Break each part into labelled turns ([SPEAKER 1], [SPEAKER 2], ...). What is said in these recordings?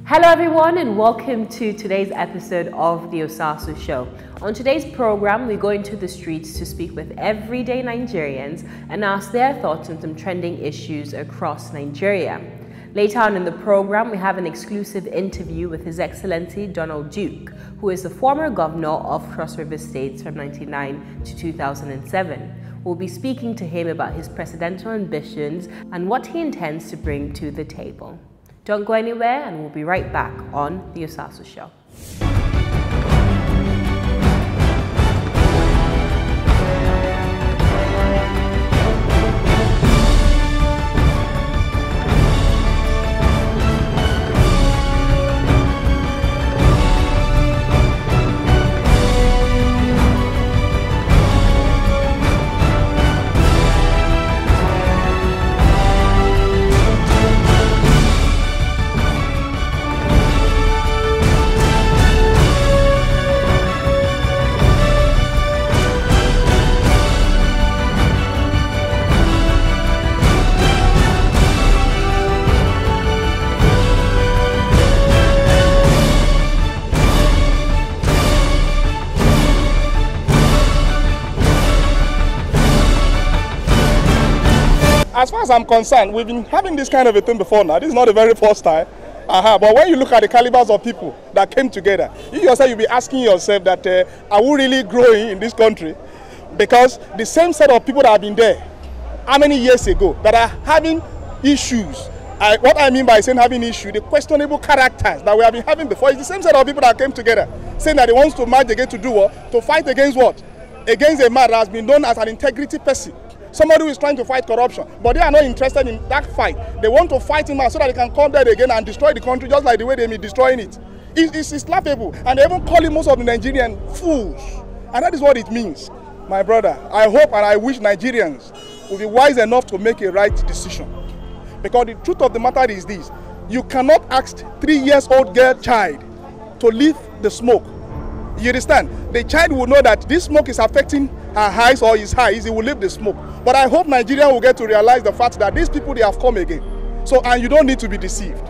[SPEAKER 1] Hello everyone and welcome to today's episode of the Osasu Show. On today's program, we go into the streets to speak with everyday Nigerians and ask their thoughts on some trending issues across Nigeria. Later on in the program, we have an exclusive interview with His Excellency Donald Duke, who is the former governor of Cross River State from 1999 to 2007. We'll be speaking to him about his presidential ambitions and what he intends to bring to the table. Don't go anywhere and we'll be right back on the Osasu Show.
[SPEAKER 2] As far as I'm concerned, we've been having this kind of a thing before now. This is not the very first time. But when you look at the calibers of people that came together, you yourself, you'll be asking yourself that are we really growing in this country? Because the same set of people that have been there, how many years ago, that are having issues. What I mean by saying having issues, the questionable characters that we have been having before, is the same set of people that came together, saying that they want to march again to do what? To fight against what? Against a man that has been known as an integrity person. Somebody who is trying to fight corruption, but they are not interested in that fight. They want to fight him out so that they can come there again and destroy the country just like the way they've been destroying it. It's laughable, and they even calling most of the Nigerian fools, and that is what it means. My brother, I hope and I wish Nigerians will be wise enough to make a right decision, because the truth of the matter is this: you cannot ask 3-year-old girl child to leave the smoke. You understand? The child will know that this smoke is affecting her eyes or his eyes, he will leave the smoke. But I hope Nigeria will get to realize the fact that these people, they have come again. So, and you don't need to be deceived.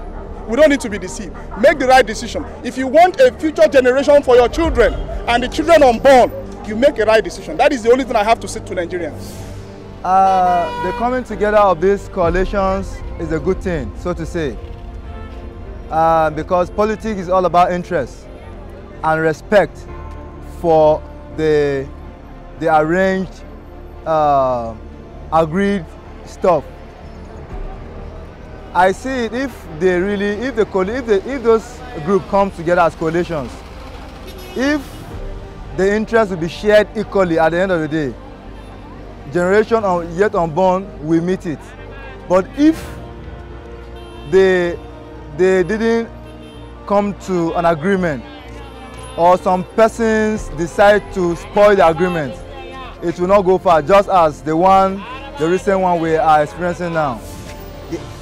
[SPEAKER 2] We don't need to be deceived. Make the right decision. If you want a future generation for your children and the children unborn, you make a right decision. That is the only thing I have to say to Nigerians.
[SPEAKER 3] The coming together of these coalitions is a good thing, so to say. Because politics is all about interest and respect for the arranged, agreed stuff. I see it if those groups come together as coalitions, if the interest will be shared equally at the end of the day, generation yet unborn will meet it. But if they didn't come to an agreement, or some persons decide to spoil the agreement, it will not go far, just as the recent one we are experiencing now.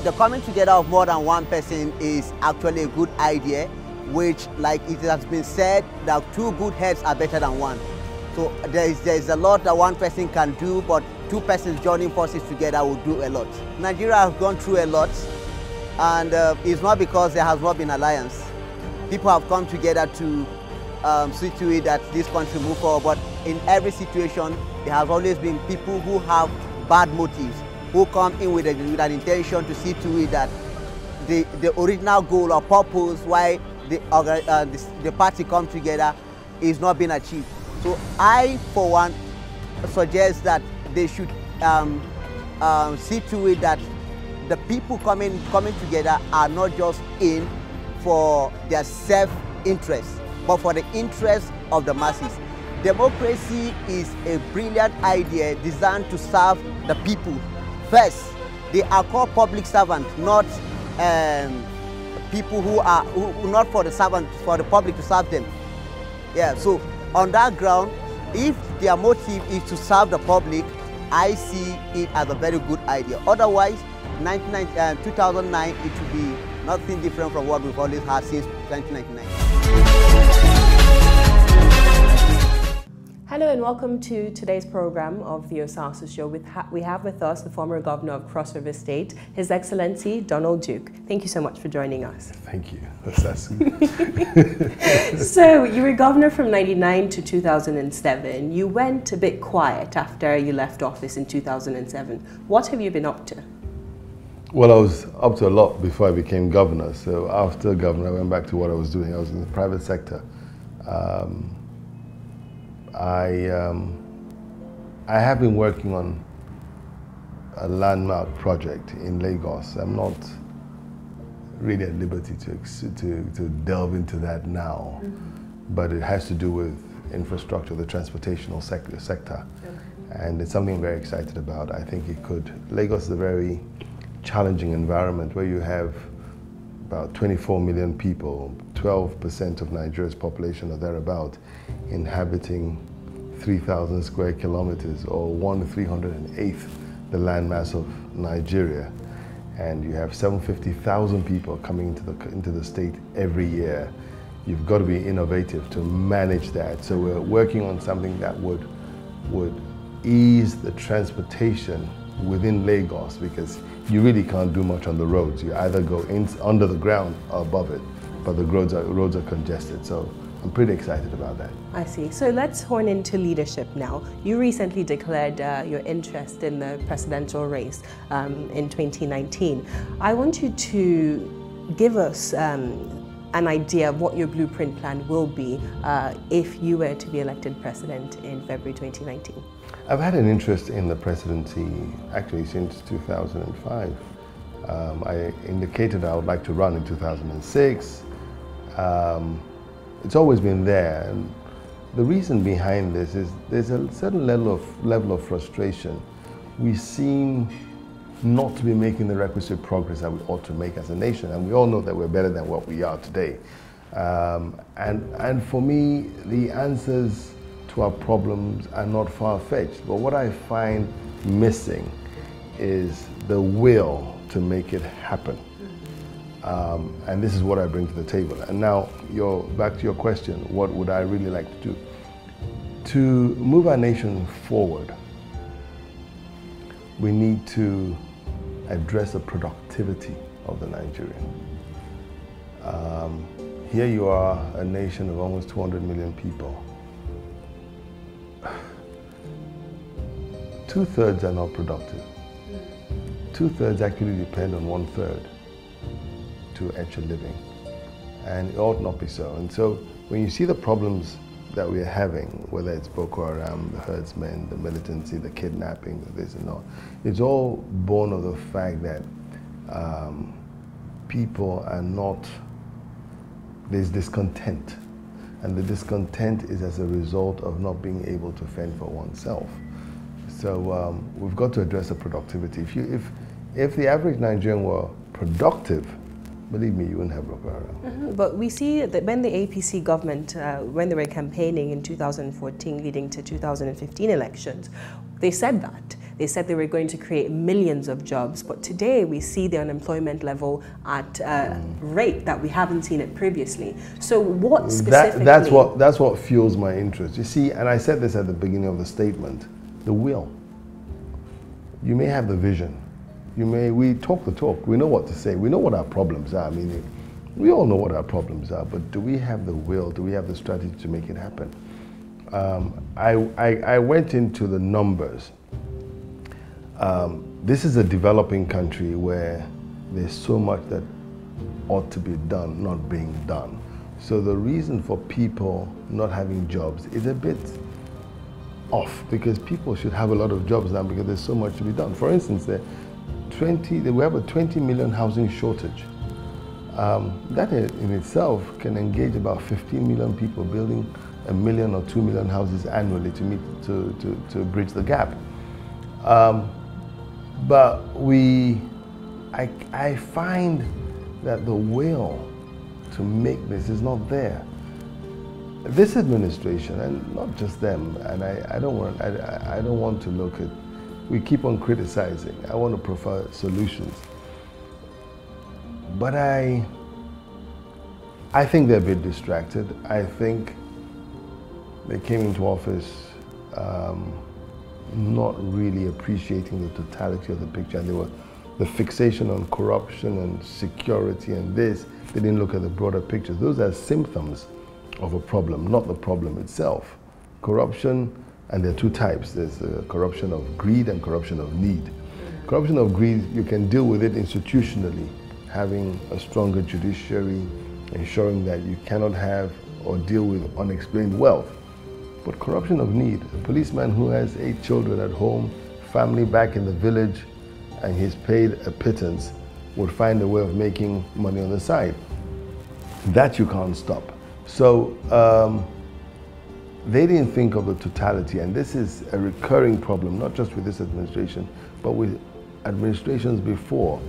[SPEAKER 4] The coming together of more than one person is actually a good idea, which, like it has been said, that 2 good heads are better than 1. So there is a lot that one person can do, but 2 persons joining forces together will do a lot. Nigeria has gone through a lot, and it's not because there has not been alliance. People have come together to see to it that this country move forward, but in every situation there has always been people who have bad motives, who come in with an intention to see to it that the original goal or purpose why the party come together is not being achieved. So I, for one, suggest that they should see to it that the people coming together are not just in for their self-interest, but for the interest of the masses. Democracy is a brilliant idea designed to serve the people. First, they are called public servants, not people who not for the public to serve them. Yeah, so on that ground, if their motive is to serve the public, I see it as a very good idea. Otherwise, 2009, it will be nothing different from what we've always had since 1999.
[SPEAKER 1] Hello and welcome to today's program of the Osasu Show. We have with us the former governor of Cross River State, His Excellency Donald Duke. Thank you so much for joining us.
[SPEAKER 5] Thank you, Osasu.
[SPEAKER 1] So you were governor from 1999 to 2007. You went a bit quiet after you left office in 2007. What have you been up to?
[SPEAKER 5] Well, I was up to a lot before I became governor. So after governor, I went back to what I was doing. I was in the private sector. I have been working on a landmark project in Lagos. I'm not really at liberty to delve into that now, but it has to do with infrastructure, the transportational sector. And it's something I'm very excited about. I think it could. Lagos is a very challenging environment where you have about 24 million people, 12% of Nigeria's population or thereabout, inhabiting 3,000 square kilometers, or 1/308th the landmass of Nigeria. And you have 750,000 people coming into the state every year. You've got to be innovative to manage that. So we're working on something that would ease the transportation within Lagos, because you really can't do much on the roads. You either go under the ground or above it, but the roads are congested. So I'm pretty excited about that.
[SPEAKER 1] I see. So let's horn into leadership now. You recently declared your interest in the presidential race in 2019. I want you to give us an idea of what your blueprint plan will be if you were to be elected president in February 2019.
[SPEAKER 5] I've had an interest in the presidency actually since 2005. I indicated I would like to run in 2006. It's always been there, and the reason behind this is there's a certain level of frustration. We seem not to be making the requisite progress that we ought to make as a nation, and we all know that we're better than what we are today. And for me, the answers to our problems are not far-fetched, but what I find missing is the will to make it happen. And this is what I bring to the table. And now, back to your question, what would I really like to do? To move our nation forward, we need to address the productivity of the Nigerian. Here you are, a nation of almost 200 million people. 2/3 are not productive. 2/3 actually depend on 1/3 to earn a living, and it ought not be so. And so when you see the problems that we are having, whether it's Boko Haram, the herdsmen, the militancy, the kidnapping, this and that, it's all born of the fact that people are not, there's discontent, and the discontent is as a result of not being able to fend for oneself. So we've got to address the productivity. If the average Nigerian were productive, believe me, you wouldn't have Boko Haram.
[SPEAKER 1] But we see that when the APC government, when they were campaigning in 2014 leading to 2015 elections, they said that. They said they were going to create millions of jobs, but today we see the unemployment level at a rate that we haven't seen it previously. So what specifically?
[SPEAKER 5] That's what fuels my interest. You see, and I said this at the beginning of the statement, the will. You may have the vision. We talk the talk, we know what to say, we know what our problems are. I mean, we all know what our problems are, but do we have the will, do we have the strategy to make it happen? I went into the numbers. This is a developing country where there's so much that ought to be done, not being done. So the reason for people not having jobs is a bit off, because people should have a lot of jobs now because there's so much to be done. For instance, we have a 20 million housing shortage. That in itself can engage about 15 million people building 1 million or 2 million houses annually to bridge the gap. But I find that the will to make this is not there. This administration, and not just them, and I don't want to look at, we keep on criticizing. I want to provide solutions. But I think they're a bit distracted. I think they came into office not really appreciating the totality of the picture, and they were the fixation on corruption and security and this. They didn't look at the broader picture. Those are symptoms of a problem, not the problem itself. Corruption, and there are two types. There's corruption of greed and corruption of need. Corruption of greed, you can deal with it institutionally, having a stronger judiciary, ensuring that you cannot have or deal with unexplained wealth. But corruption of need, a policeman who has 8 children at home, family back in the village, and he's paid a pittance, would find a way of making money on the side. That you can't stop. So they didn't think of the totality, and this is a recurring problem, not just with this administration, but with administrations before,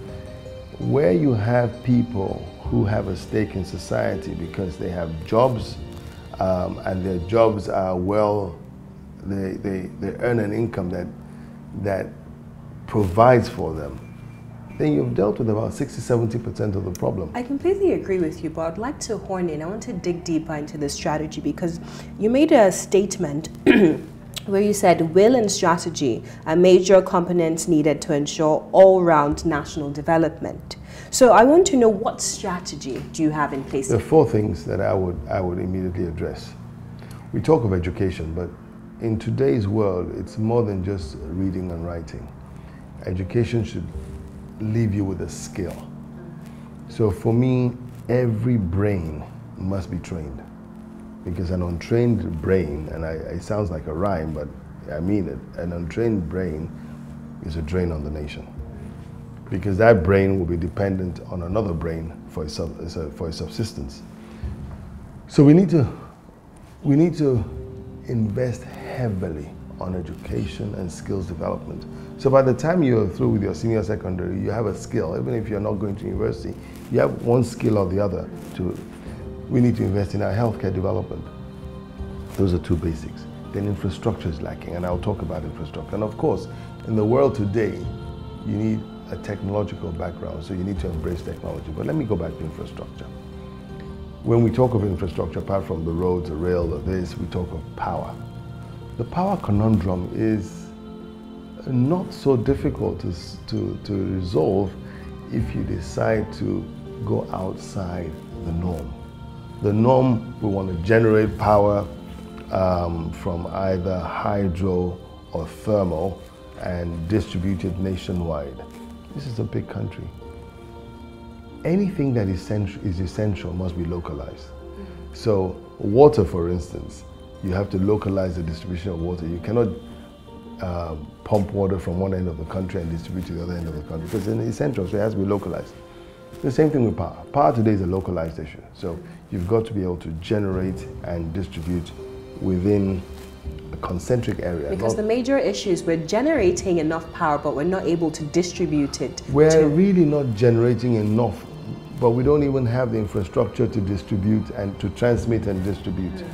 [SPEAKER 5] where you have people who have a stake in society because they have jobs, and their jobs are they earn an income that provides for them, then you've dealt with about 60–70% of the problem.
[SPEAKER 1] I completely agree with you, but I'd like to horn in. I want to dig deeper into this strategy, because you made a statement where you said will and strategy are major components needed to ensure all-round national development. So I want to know, what strategy do you have in place?
[SPEAKER 5] There are 4 things that I would immediately address. We talk of education, but in today's world, it's more than just reading and writing. Education should leave you with a skill. So for me, every brain must be trained, because an untrained brain, and it sounds like a rhyme, but I mean it, an untrained brain is a drain on the nation, because that brain will be dependent on another brain for its subsistence. So we need to invest heavily on education and skills development. So by the time you're through with your senior secondary, you have a skill. Even if you're not going to university, you have one skill or the other. We need to invest in our healthcare development. Those are 2 basics. Then infrastructure is lacking, and I'll talk about infrastructure. And of course, in the world today, you need a technological background, so you need to embrace technology. But let me go back to infrastructure. When we talk of infrastructure, apart from the roads, the rail, the this, we talk of power. The power conundrum is not so difficult to resolve if you decide to go outside the norm. The norm, we want to generate power from either hydro or thermal and distribute it nationwide. This is a big country. Anything that is essential must be localized. So water, for instance, you have to localize the distribution of water. You cannot pump water from one end of the country and distribute to the other end of the country, because it's essential, so it has to be localized. The same thing with power. Power today is a localized issue. So you've got to be able to generate and distribute within a concentric area.
[SPEAKER 1] Because the major issue is we're generating enough power, but we're not able to distribute it.
[SPEAKER 5] We're really not generating enough, but we don't even have the infrastructure to distribute and to transmit and distribute.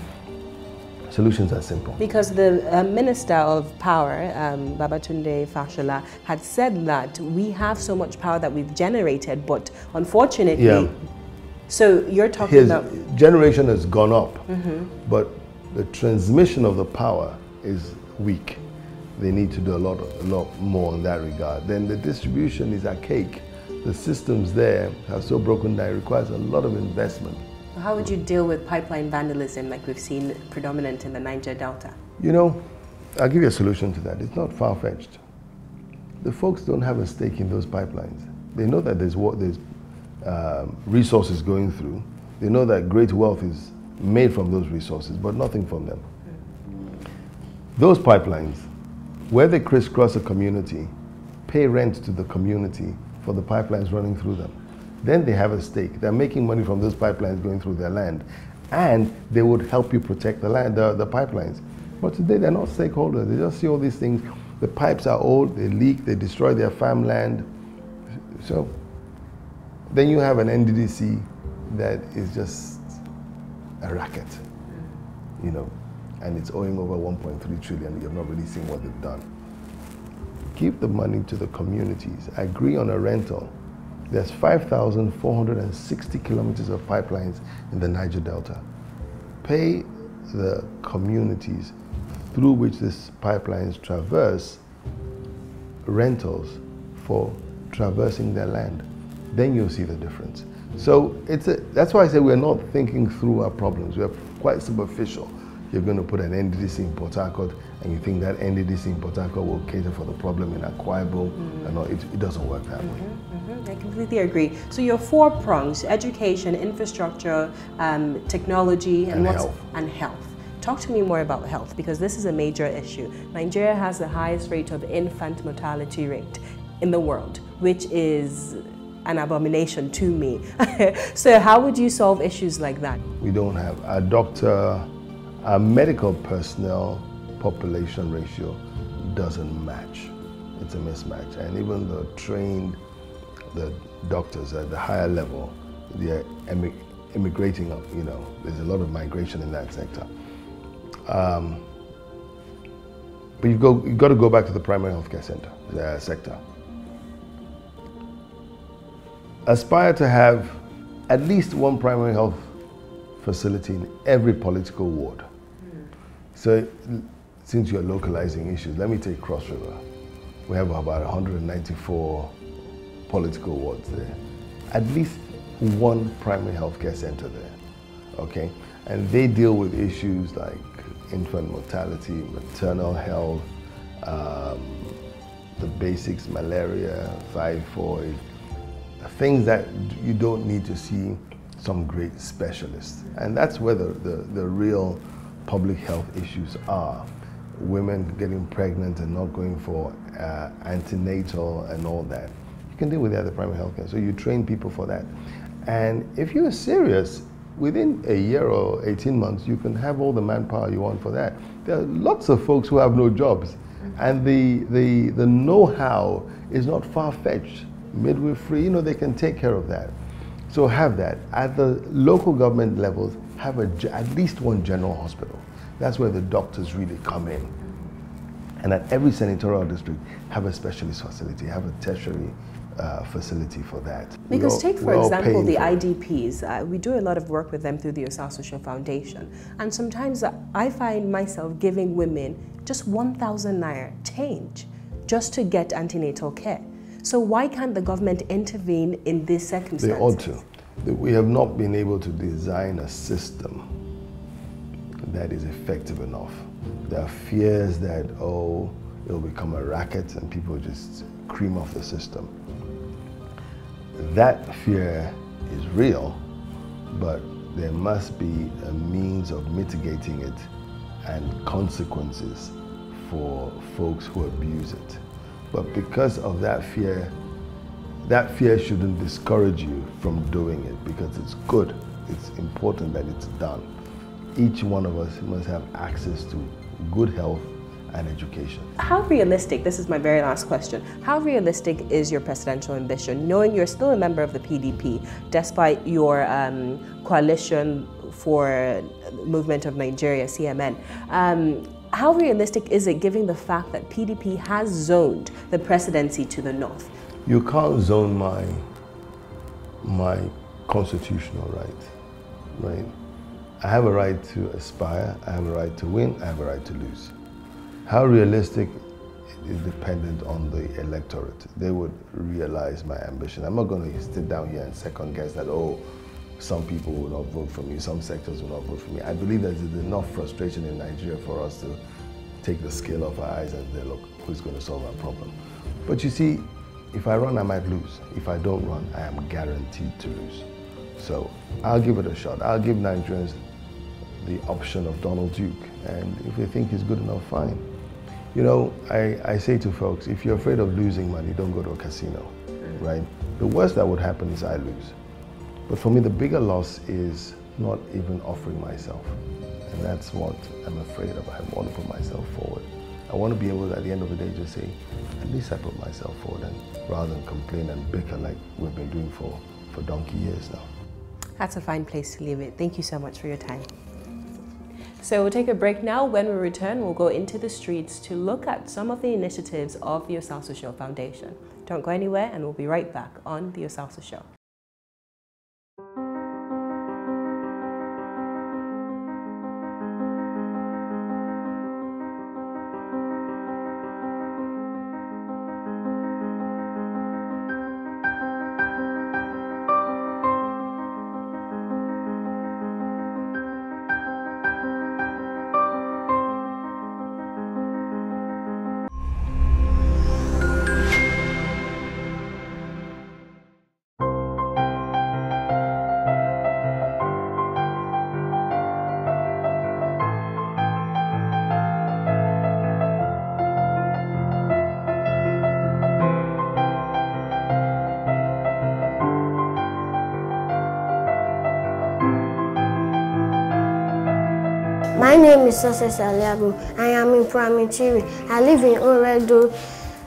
[SPEAKER 5] Solutions are simple.
[SPEAKER 1] Because the Minister of Power, Babatunde Fashola, had said that we have so much power that we've generated, but unfortunately, so you're talking about...
[SPEAKER 5] generation has gone up, but the transmission of the power is weak. They need to do a lot more in that regard. Then the distribution is archaic. The systems there are so broken down, it requires a lot of investment.
[SPEAKER 1] How would you deal with pipeline vandalism like we've seen predominant in the Niger Delta?
[SPEAKER 5] You know, I'll give you a solution to that. It's not far-fetched. The folks don't have a stake in those pipelines. They know that there's resources going through. They know that great wealth is made from those resources, but nothing from them. Those pipelines, where they crisscross a community, pay rent to the community for the pipelines running through them. Then they have a stake. They're making money from those pipelines going through their land, and they would help you protect the land, the pipelines. But today they're not stakeholders. They just see all these things. The pipes are old, they leak, they destroy their farmland. So then you have an NDDC that is just a racket, you know, and it's owing over 1.3 trillion. You've not really seen what they've done. Give the money to the communities. Agree on a rental. There's 5,460 kilometers of pipelines in the Niger Delta. Pay the communities through which these pipelines traverse rentals for traversing their land. Then you'll see the difference. So that's why I say we're not thinking through our problems. We're quite superficial. You're going to put an NDDC in Port Harcourt and you think that NDDC in Port Harcourt will cater for the problem in Akwa Ibom. And it doesn't work that way.
[SPEAKER 1] I completely agree. So your 4 prongs: education, infrastructure, technology, and health. Talk to me more about health, because this is a major issue. Nigeria has the highest rate of infant mortality rate in the world, which is an abomination to me. So how would you solve issues like that?
[SPEAKER 5] We don't have our medical personnel population ratio doesn't match. It's a mismatch. And even the doctors at the higher level, they're immigrating, there's a lot of migration in that sector. But you've got to go back to the primary healthcare sector. Aspire to have at least one primary health facility in every political ward. So, since you're localizing issues, let me take Cross River. We have about 194 political wards there. At least one primary healthcare center there, okay? And they deal with issues like infant mortality, maternal health, the basics, malaria, typhoid, things that you don't need to see some great specialists. And that's where the real public health issues are. Women getting pregnant and not going for antenatal and all that. You can deal with that at the primary health care. So you train people for that. And if you're serious, within a year or 18 months, you can have all the manpower you want for that. There are lots of folks who have no jobs. And the know-how is not far-fetched. Midwifery, they can take care of that. So have that. At the local government levels, have at least one general hospital. That's where the doctors really come in. And at every senatorial district, have a specialist facility, have a tertiary facility for that.
[SPEAKER 1] Because take, for example, the IDPs. We do a lot of work with them through the Osasu Foundation. And sometimes I find myself giving women just 1,000 naira change just to get antenatal care. So why can't the government intervene in this circumstance?
[SPEAKER 5] They ought to. We have not been able to design a system that is effective enough. There are fears that, it'll become a racket and people just cream off the system. That fear is real, but there must be a means of mitigating it and consequences for folks who abuse it. But because of that fear shouldn't discourage you from doing it, because it's good. It's important that it's done. Each one of us must have access to good health and education. How
[SPEAKER 1] realistic, this is my very last question, how realistic is your presidential ambition, knowing you're still a member of the PDP, despite your coalition for Movement of Nigeria, CMN? How realistic is it, given the fact that PDP has zoned the presidency to the north?
[SPEAKER 5] You can't zone my constitutional right? I have a right to aspire, I have a right to win, I have a right to lose. How realistic is dependent on the electorate. They would realize my ambition. I'm not going to sit down here and second guess that, some people will not vote for me, some sectors will not vote for me. I believe there's enough frustration in Nigeria for us to take the scale off our eyes and say, look, who's going to solve our problem? But you see, if I run, I might lose. If I don't run, I am guaranteed to lose. So I'll give it a shot. I'll give Nigerians the option of Donald Duke. And if they think he's good enough, fine. I say to folks, if you're afraid of losing money, don't go to a casino, right? The worst that would happen is I lose. But for me, the bigger loss is not even offering myself. And that's what I'm afraid of. I want to put myself forward. I want to be able to, at the end of the day, just say, at least I put myself forward, and rather than complain and bicker like we've been doing for donkey years now.
[SPEAKER 1] That's a fine place to leave it. Thank you so much for your time. So we'll take a break now. When we return, we'll go into the streets to look at some of the initiatives of the Osasu Foundation. Don't go anywhere, and we'll be right back on the Osasu Show.
[SPEAKER 6] My name is Success Aliago. I am in primary 3. I live in Oredo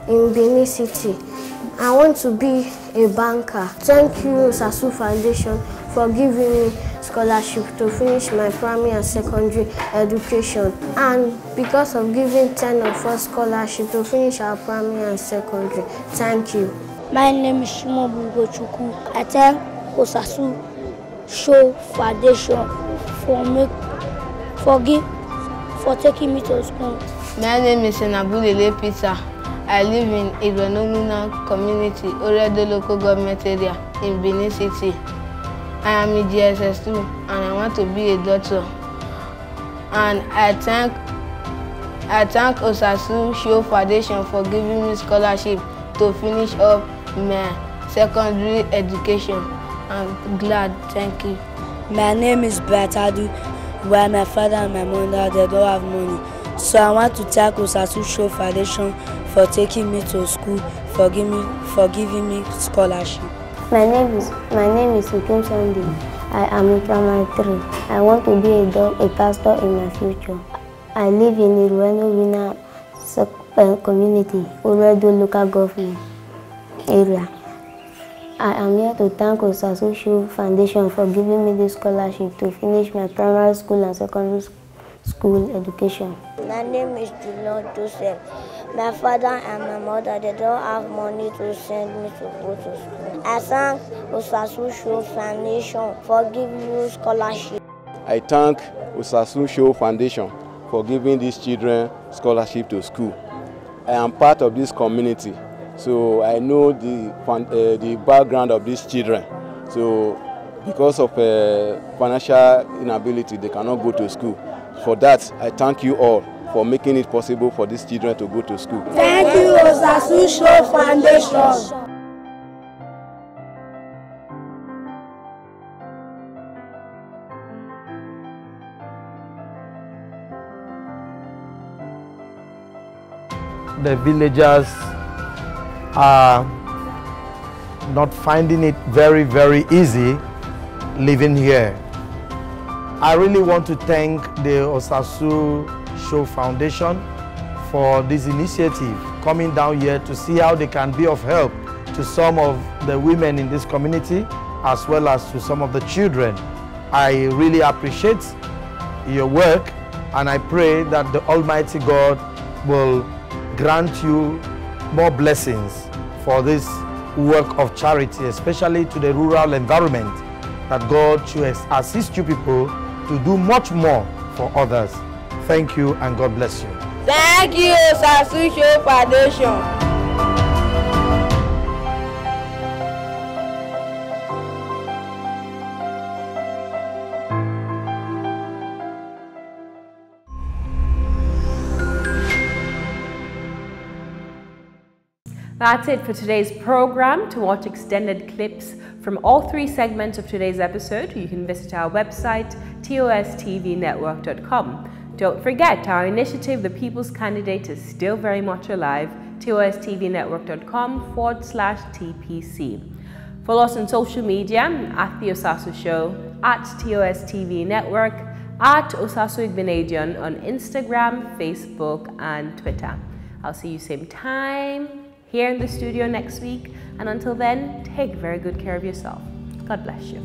[SPEAKER 6] in Benin City. I want to be a banker. Thank you, Osasu Foundation, for giving me scholarship to finish my primary and secondary education. And because of giving 10 of us scholarship to finish our primary and secondary. Thank you.
[SPEAKER 7] My name is Shimobu Gochuku. I thank Osasu Show Foundation for taking me to school.
[SPEAKER 8] My name is Senabulele Peter. I live in Igbenoguna community, Oredo local government area in Benin City. I am in GSS2 and I want to be a doctor. And I thank Osasu Show Foundation for giving me scholarship to finish up my secondary education. I'm glad, thank you.
[SPEAKER 7] My name is Batadu. While my father and my mother, they don't have money. So I want to thank Osasu Show Foundation for taking me to school, for giving me scholarship.
[SPEAKER 6] My name is Ukim Sunday. I am in primary 3. I want to be a pastor in my future. I live in the Rueno community, Oredo local government area. I am here to thank Osasu Show Foundation for giving me this scholarship to finish my primary school and secondary school education.
[SPEAKER 7] My name is Julian Joseph. My father and my mother, they don't have money to send me to go to school. I thank Osasu Show Foundation for giving me scholarship.
[SPEAKER 9] I thank Osasu Show Foundation for giving these children scholarship to school. I am part of this community, so I know the background of these children. So because of financial inability, they cannot go to school. For that, I thank you all for making it possible for these children to go to school.
[SPEAKER 7] Thank you, Osasu Show Foundation.
[SPEAKER 10] The villagers are not finding it very, very easy living here. I really want to thank the Osasu Show Foundation for this initiative, coming down here to see how they can be of help to some of the women in this community as well as to some of the children. I really appreciate your work and I pray that the Almighty God will grant you more blessings for this work of charity, especially to the rural environment, that God should assist you people to do much more for others. Thank you and God bless you.
[SPEAKER 8] Thank you, Osasu Show Foundation.
[SPEAKER 1] That's it for today's program. To watch extended clips from all 3 segments of today's episode, you can visit our website, tostvnetwork.com. Don't forget, our initiative, The People's Candidate, is still very much alive, tostvnetwork.com/TPC. Follow us on social media at The Osasu Show, at TOSTV Network, at Osasu Igbenedion on Instagram, Facebook, and Twitter. I'll see you same time here in the studio next week, and until then, take very good care of yourself. God bless you.